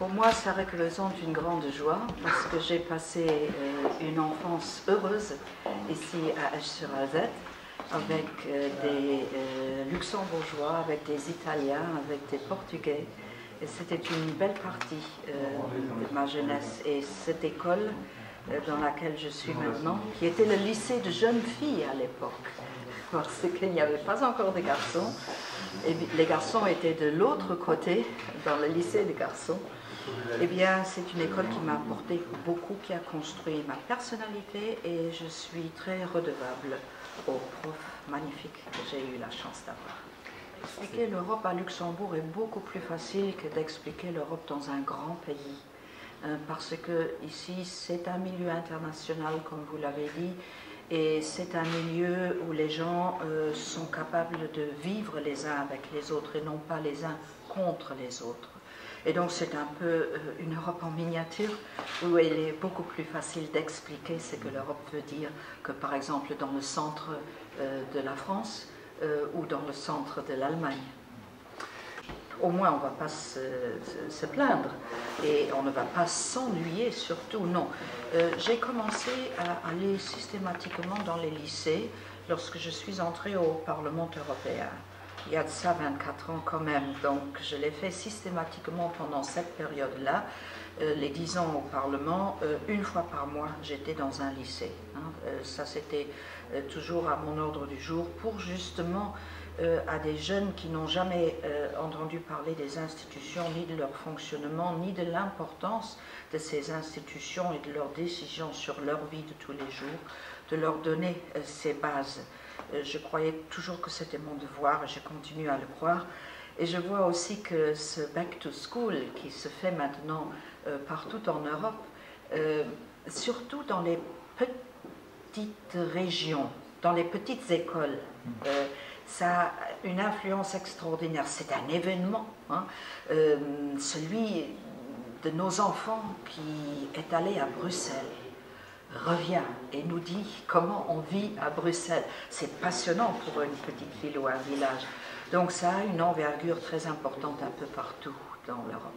Pour moi, ça représente une grande joie parce que j'ai passé une enfance heureuse ici à Esch-sur-Alzette avec des luxembourgeois, avec des Italiens, avec des Portugais. Et c'était une belle partie de ma jeunesse. Et cette école dans laquelle je suis maintenant, qui était le lycée de jeunes filles à l'époque, parce qu'il n'y avait pas encore de garçons, et les garçons étaient de l'autre côté, dans le lycée des garçons. Eh bien, c'est une école qui m'a apporté beaucoup, qui a construit ma personnalité, et je suis très redevable aux profs magnifiques que j'ai eu la chance d'avoir. Expliquer l'Europe à Luxembourg est beaucoup plus facile que d'expliquer l'Europe dans un grand pays. Parce que ici, c'est un milieu international, comme vous l'avez dit, et c'est un milieu où les gens sont capables de vivre les uns avec les autres et non pas les uns contre les autres. Et donc c'est un peu une Europe en miniature où il est beaucoup plus facile d'expliquer ce que l'Europe veut dire que par exemple dans le centre de la France ou dans le centre de l'Allemagne. Au moins on ne va pas se plaindre et on ne va pas s'ennuyer surtout, non. J'ai commencé à aller systématiquement dans les lycées lorsque je suis entrée au Parlement européen. Il y a de ça 24 ans quand même, donc je l'ai fait systématiquement pendant cette période-là, les 10 ans au Parlement, une fois par mois j'étais dans un lycée. Ça c'était toujours à mon ordre du jour pour justement à des jeunes qui n'ont jamais entendu parler des institutions, ni de leur fonctionnement, ni de l'importance de ces institutions et de leurs décisions sur leur vie de tous les jours, de leur donner ces bases. Je croyais toujours que c'était mon devoir et je continue à le croire. Et je vois aussi que ce back to school qui se fait maintenant partout en Europe, surtout dans les petites régions, dans les petites écoles, ça a une influence extraordinaire. C'est un événement, hein, celui de nos enfants qui est allé à Bruxelles revient et nous dit comment on vit à Bruxelles. C'est passionnant pour une petite ville ou un village. Donc ça a une envergure très importante un peu partout dans l'Europe.